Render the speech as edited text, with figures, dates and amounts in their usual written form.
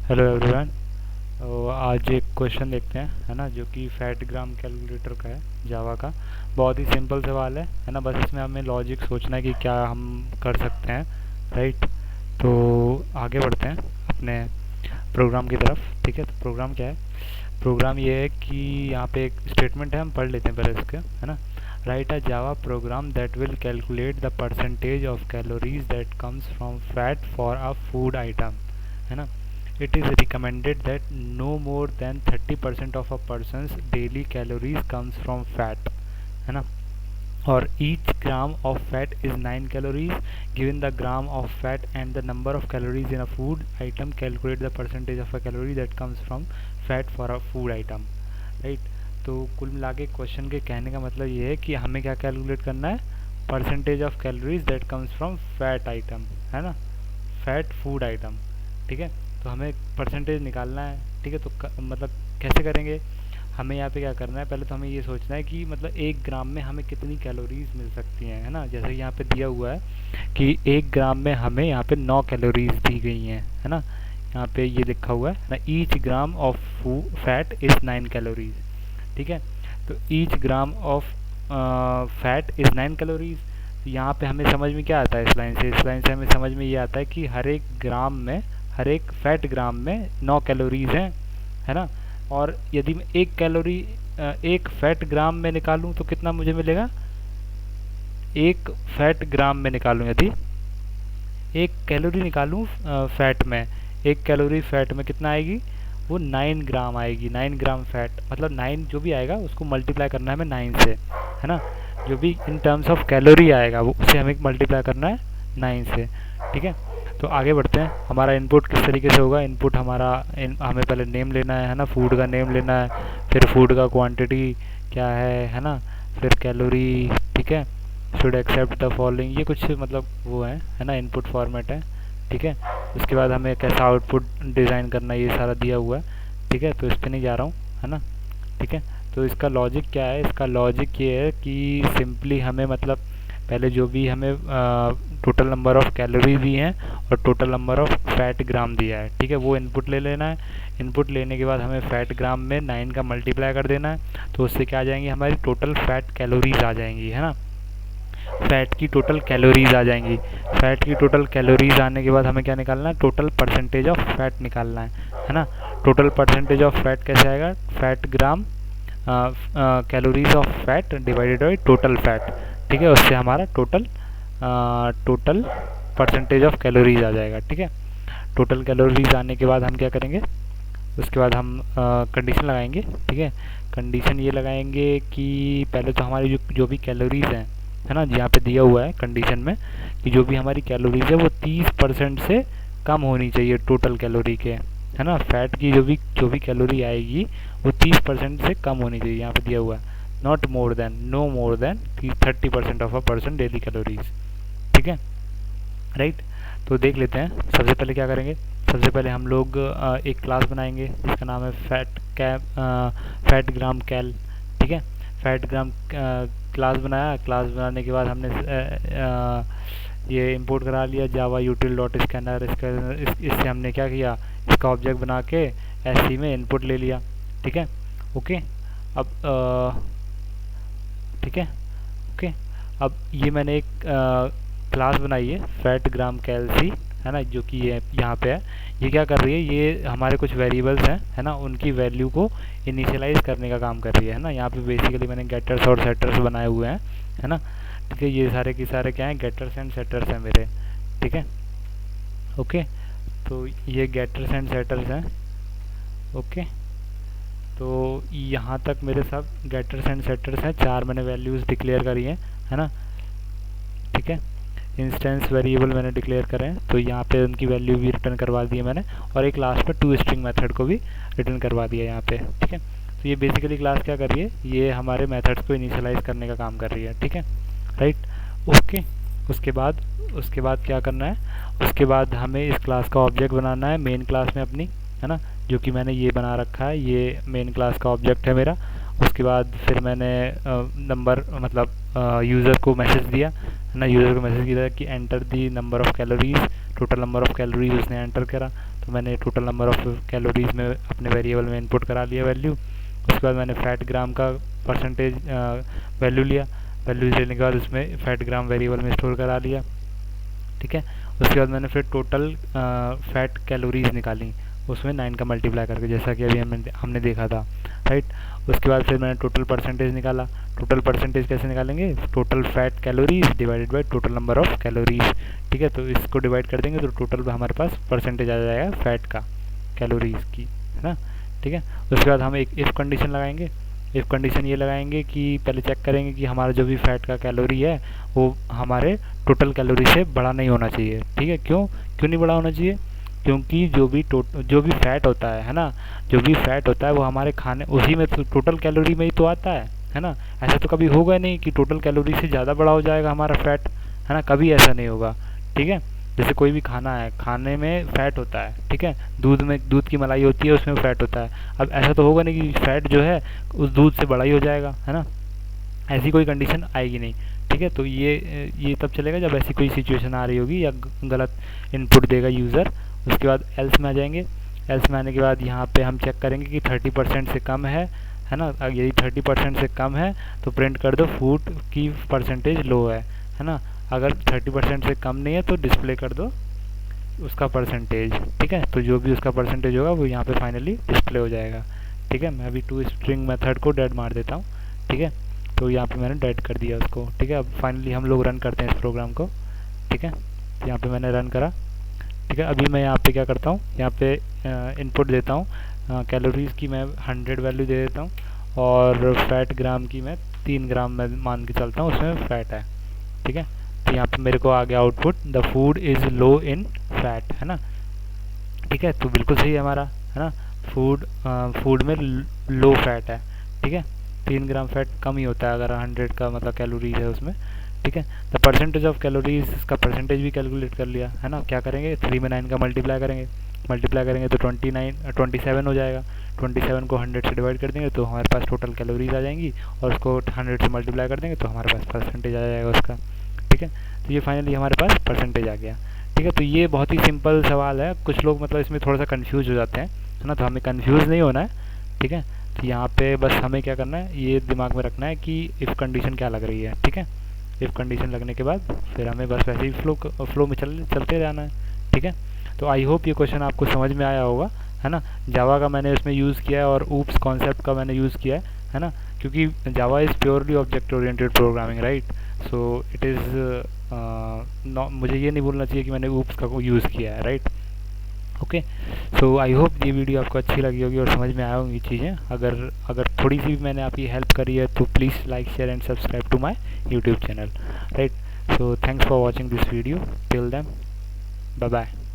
Hello everyone. तो आज एक क्वेश्चन देखते हैं, है ना, जो कि फैट ग्राम कैलकुलेटर का है, जावा का। बहुत ही सिंपल सवाल है ना। बस इसमें हमें लॉजिक सोचना है कि क्या हम कर सकते हैं। राइट। तो आगे बढ़ते हैं अपने प्रोग्राम की तरफ। ठीक है, तो प्रोग्राम क्या है? प्रोग्राम ये है कि यहाँ पे एक स्टेटमेंट है, हम पढ़ लेते हैं पहले इसके, है ना। Right a Java program that will calculate the percentage of calories that comes from fat for a food item, है ना। It is recommended that no more than 30% of a person's daily calories comes from fat, है ना। और each gram of fat is 9 calories. Given the gram of fat and the number of calories in a food item, calculate the percentage of a calorie that comes from fat for a food item. Right. तो कुल मिला के question के कहने का मतलब ये है कि हमें क्या कैलकुलेट करना है? Percentage of calories that comes from fat item, है ना, फैट फूड आइटम। ठीक है, तो हमें परसेंटेज निकालना है। ठीक है, तो मतलब कैसे करेंगे? हमें यहाँ पे क्या करना है, पहले तो हमें ये सोचना है कि मतलब 1 ग्राम में हमें कितनी कैलोरीज मिल सकती हैं, है ना। जैसे यहाँ पे दिया हुआ है कि 1 ग्राम में हमें यहाँ पे 9 कैलोरीज दी गई हैं, है ना। यहाँ पे ये लिखा हुआ है ना, each gram of fat is 9 calories. ठीक है, तो each gram of fat is 9 calories. यहाँ पे हमें समझ में क्या आता है? इस लाइन से हमें समझ में ये आता है कि हर एक फैट ग्राम में 9 कैलोरीज हैं, है ना। और यदि मैं एक फैट ग्राम में निकालूं तो कितना मुझे मिलेगा? एक फैट ग्राम में निकालूं, यदि एक कैलोरी निकालूं फैट में, एक कैलोरी फैट में कितना आएगी? वो 9 ग्राम आएगी। 9 ग्राम फैट मतलब 9 जो भी आएगा उसको मल्टीप्लाई करना है हमें 9 से, है ना। जो भी इन टर्म्स ऑफ कैलोरी आएगा वो उसे हमें मल्टीप्लाई करना है 9 से। ठीक है, तो आगे बढ़ते हैं। हमारा इनपुट किस तरीके से होगा? इनपुट हमारा हमें पहले नेम लेना है ना, फूड का नेम लेना है, फिर फूड का क्वांटिटी क्या है ना, फिर कैलोरी। ठीक है, शुड एक्सेप्ट द फॉलोइंग, ये कुछ मतलब वो है ना, इनपुट फॉर्मेट है। ठीक है, उसके बाद हमें कैसा आउटपुट डिज़ाइन करना है ये सारा दिया हुआ है। ठीक है, तो इस पर नहीं जा रहा हूँ, है ना। ठीक है, तो इसका लॉजिक क्या है? इसका लॉजिक ये है कि सिंपली हमें मतलब पहले जो भी हमें टोटल नंबर ऑफ कैलोरी दी हैं और टोटल नंबर ऑफ फैट ग्राम दिया है, ठीक है, वो इनपुट ले लेना है। इनपुट लेने के बाद हमें फैट ग्राम में 9 का मल्टीप्लाई कर देना है, तो उससे क्या आ जाएंगी? हमारी टोटल फैट कैलोरीज आ जाएंगी, है ना। फैट की टोटल कैलोरीज आ जाएंगी। फैट की टोटल कैलोरीज आने के बाद हमें क्या निकालना है? टोटल परसेंटेज ऑफ फैट निकालना है ना। टोटल परसेंटेज ऑफ फैट कैसे आएगा? Fat gram calories of fat divided by total fat. ठीक है, उससे हमारा टोटल परसेंटेज ऑफ कैलोरीज आ जाएगा। ठीक है, टोटल कैलोरीज आने के बाद हम क्या करेंगे? उसके बाद हम कंडीशन लगाएंगे। ठीक है, कंडीशन ये लगाएंगे कि पहले तो हमारी जो भी कैलोरीज हैं, है ना, यहाँ पे दिया हुआ है कंडीशन में कि जो भी हमारी कैलोरीज है वो 30% से कम होनी चाहिए टोटल कैलोरी के, है ना। फैट की जो भी कैलोरी आएगी वो 30% से कम होनी चाहिए, यहाँ पे दिया हुआ है। No more than 30% of a person daily calories. ठीक है, राइट। तो देख लेते हैं, सबसे पहले क्या करेंगे? सबसे पहले हम लोग एक क्लास बनाएंगे जिसका नाम है फैट ग्राम कैल। ठीक है, फैट ग्राम क्लास बनाया। क्लास बनाने के बाद हमने ये इंपोर्ट करा लिया जावा यूटिल डॉट स्कैनर। इससे हमने क्या किया? इसका ऑब्जेक्ट बना के एससी में इनपुट ले लिया। ठीक है, ओके। अब ठीक है, ओके। अब ये मैंने एक क्लास बनाई है फैट ग्राम कैलसी, है ना, जो कि ये यहाँ पे है। ये क्या कर रही है? ये हमारे कुछ वेरिएबल्स हैं, है ना, उनकी वैल्यू को इनिशियलाइज करने का काम कर रही है ना। यहाँ पे बेसिकली मैंने गेटर्स और सेटर्स बनाए हुए हैं, है ना। ठीक है, ये सारे के सारे क्या हैं? गेटर्स एंड सेटर्स हैं मेरे। ठीक है, ओके। तो ये गेटर्स एंड सेटर्स हैं, ओके। तो यहाँ तक मेरे सब गेटर्स एंड सेटर्स हैं। 4 मैंने वैल्यूज़ डिक्लेयर करी हैं, है ना। ठीक है, इंस्टेंस वेरिएबल मैंने डिक्लेयर करे हैं, तो यहाँ पे उनकी वैल्यू भी रिटर्न करवा दी है मैंने। और एक लास्ट में टू स्ट्रिंग मेथड को भी रिटर्न करवा दिया यहाँ पे। ठीक है, तो ये बेसिकली क्लास क्या कर रही है? ये हमारे मेथड्स को इनिशियलाइज करने का काम कर रही है। ठीक है, राइट, ओके। उसके बाद क्या करना है? उसके बाद हमें इस क्लास का ऑब्जेक्ट बनाना है मेन क्लास में अपनी, है ना, जो कि मैंने ये बना रखा है। ये मेन क्लास का ऑब्जेक्ट है मेरा। उसके बाद फिर मैंने नंबर मतलब यूज़र को मैसेज दिया, है ना। यूज़र को मैसेज किया कि enter the number of calories, total number of calories उसने एंटर करा। तो मैंने टोटल नंबर ऑफ कैलोरीज में अपने वेरिएबल में इनपुट करा लिया वैल्यू। उसके बाद मैंने फैट ग्राम का परसेंटेज वैल्यू लिया, वैल्यू लेने के बाद उसमें फैट ग्राम वेरिएबल में स्टोर करा लिया, ठीक है। उसके बाद मैंने फिर टोटल फैट कैलोरीज निकाली, उसमें 9 का मल्टीप्लाई करके, जैसा कि अभी हमने देखा था, राइट। उसके बाद फिर मैंने टोटल परसेंटेज निकाला। टोटल परसेंटेज कैसे निकालेंगे? Total fat calories divided by total number of calories, ठीक है। तो इसको डिवाइड कर देंगे तो टोटल हमारे पास परसेंटेज आ जाएगा फैट का, कैलोरीज की, है ना, ठीक है। उसके बाद हम एक इफ़ कंडीशन लगाएंगे। इफ़ कंडीशन ये लगाएंगे कि पहले चेक करेंगे कि हमारा जो भी फैट का कैलोरी है वो हमारे टोटल कैलोरी से बड़ा नहीं होना चाहिए, ठीक है। क्यों नहीं बड़ा होना चाहिए? क्योंकि जो भी फैट होता है ना, जो भी फैट होता है वो हमारे खाने उसी में टोटल कैलोरी में ही तो आता है ना। ऐसा तो कभी होगा नहीं कि टोटल कैलोरी से ज़्यादा बड़ा हो जाएगा हमारा फैट, है ना, कभी ऐसा नहीं होगा, ठीक है। जैसे कोई भी खाना है, खाने में फ़ैट होता है, ठीक है, दूध की मलाई होती है, उसमें फ़ैट होता है। अब ऐसा तो होगा नहीं कि फ़ैट जो है उस दूध से बड़ा ही हो जाएगा, है ना, ऐसी कोई कंडीशन आएगी नहीं, ठीक है। तो ये तब चलेगा जब ऐसी कोई सिचुएशन आ रही होगी या गलत इनपुट देगा यूज़र। उसके बाद एल्स में आ जाएंगे। एल्स में आने के बाद यहाँ पे हम चेक करेंगे कि 30% से कम है ना। यदि 30% से कम है तो प्रिंट कर दो फूड की परसेंटेज लो है ना। अगर 30% से कम नहीं है तो डिस्प्ले कर दो उसका परसेंटेज, ठीक है। तो जो भी उसका परसेंटेज होगा वो यहाँ पे फाइनली डिस्प्ले हो जाएगा, ठीक है। मैं अभी टू स्ट्रिंग मेथड को डेड मार देता हूँ, ठीक है। तो यहाँ पे मैंने डेड कर दिया उसको, ठीक है। अब फाइनली हम लोग रन करते हैं इस प्रोग्राम को, ठीक है। तो यहाँ पे मैंने रन करा, ठीक है। अभी मैं यहाँ पे क्या करता हूँ, यहाँ पे इनपुट देता हूँ, कैलोरीज़ की मैं 100 वैल्यू दे देता हूँ और फैट ग्राम की मैं 3 ग्राम में मान के चलता हूँ, उसमें फैट है, ठीक है। तो यहाँ पे मेरे को आ गया output, the food is low in fat, है ना, ठीक है। तो बिल्कुल सही है हमारा, है ना, फूड में लो फैट है, ठीक है। 3 ग्राम फैट कम ही होता है अगर 100 का मतलब कैलोरीज है उसमें, ठीक है। द परसेंटेज ऑफ कैलोरीज, इसका परसेंटेज भी कैलकुलेट कर लिया, है ना। क्या करेंगे, 3 में 9 का मल्टीप्लाई करेंगे तो 27 हो जाएगा। 27 को 100 से डिवाइड कर देंगे तो हमारे पास टोटल कैलोरीज आ जाएंगी और उसको 100 से मल्टीप्लाई कर देंगे तो हमारे पास परसेंटेज आ जाएगा उसका, ठीक है। तो ये फाइनली हमारे पास परसेंटेज आ गया, ठीक है। तो ये बहुत ही सिंपल सवाल है। कुछ लोग मतलब इसमें थोड़ा सा कन्फ्यूज हो जाते हैं, है ना, तो हमें कन्फ्यूज़ नहीं होना है, ठीक है। तो यहाँ पे बस हमें क्या करना है, ये दिमाग में रखना है कि इफ़ कंडीशन क्या लग रही है, ठीक है। इफ़ कंडीशन लगने के बाद फिर हमें बस वैसे ही फ्लो में चलते रहना है, ठीक है। तो आई होप ये क्वेश्चन आपको समझ में आया होगा, है ना। जावा का मैंने इसमें यूज़ किया है और ऊप्स कॉन्सेप्ट का मैंने यूज़ किया है ना, क्योंकि जावा is purely object oriented programming, right. So it is मुझे ये नहीं बोलना चाहिए कि मैंने ऊप्स का यूज़ किया है, right. Okay, so I hope ये वीडियो आपको अच्छी लगी होगी और समझ में आया होंगी चीज़ें। अगर थोड़ी सी भी मैंने आपकी हेल्प करी है तो please like share and subscribe to my YouTube channel, right. So thanks for watching this video, till then bye bye.